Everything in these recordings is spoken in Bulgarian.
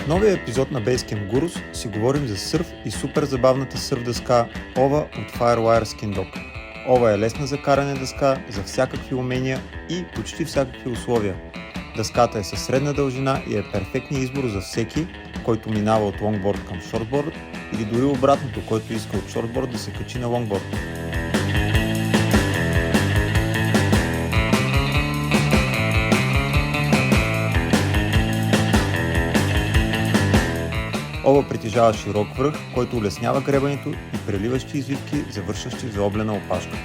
новия епизод на Basecamp Gurus си говорим за сърф и супер забавната сърф дъска OVA от Firewire Skin Dog. OVA е лесна за каране дъска за всякакви умения и почти всякакви условия. Дъската е със средна дължина и е перфектният избор за всеки, който минава от лонгборд към шортборд или дори обратното, който иска от шортборд да се качи на лонгборд. OVA притежава широк връх, който улеснява гребането и преливащи извивки, завършващи в заоблена опашка.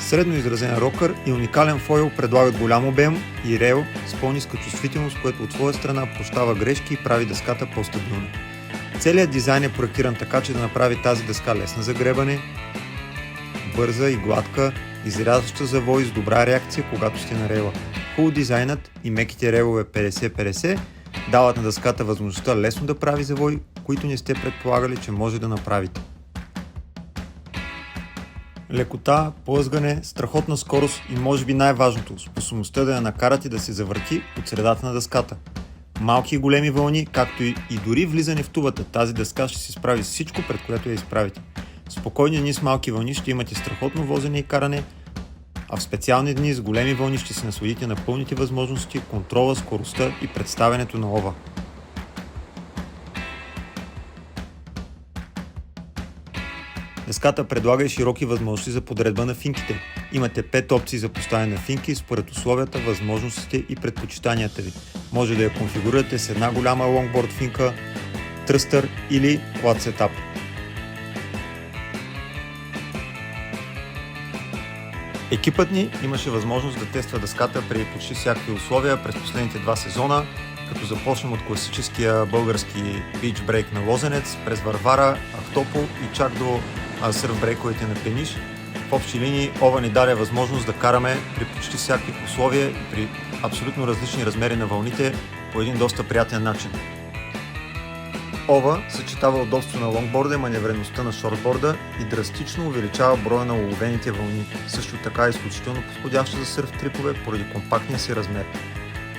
Средно изразен рокър и уникален фойл предлагат голям обем и рейл с по-ниска чувствителност, което от своя страна прощава грешки и прави дъската по-стабилна. Целият дизайн е проектиран така, че да направи тази дъска лесна за гребане, бърза и гладка, изрязваща завой с добра реакция, когато сте на рейла. Хубаво дизайнът и меките рейлове 50-50 дават на дъската възможността лесно да прави завой, които не сте предполагали, че може да направите. Лекота, плъзгане, страхотна скорост и може би най-важното, способността да я накарате да се завърти от средата на дъската. Малки и големи вълни, както и дори влизане в тубата, тази дъска ще се справи с всичко, пред което я изправите. В спокойни дни с малки вълни ще имате страхотно возене и каране, а в специални дни с големи вълни ще се насладите на пълните възможности, контрола, скоростта и представянето на OVA. Дъската предлага и широки възможности за подредба на финките. Имате 5 опции за поставяне на финки според условията, възможностите и предпочитанията ви. Може да я конфигурирате с една голяма лонгборд финка, тръстър или quad setup. Екипът ни имаше възможност да тества дъската при почти всякакви условия през последните 2 сезона, като започнем от класическия български бич брейк на Лозенец, през Варвара, Ахтопол и чак до сърф брейковете на Пениш. В общи линии OVA ни даде възможност да караме при почти всякакви условия и при абсолютно различни размери на вълните по един доста приятен начин. OVA съчетава удобство на лонгборда, маневреността на шортборда и драстично увеличава броя на уловените вълни. Също така е изключително подходяща за сърф трипове поради компактния си размер.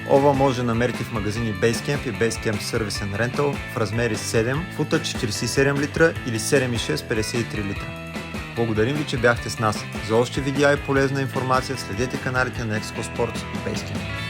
OVA може да намерите в магазини Basecamp и Basecamp Service and Rental в размери 7 фута 47 литра или 7,6 53 литра. Благодарим ви, че бяхте с нас. За още видеа и полезна информация следете каналите на Exco Sports и Basecamp.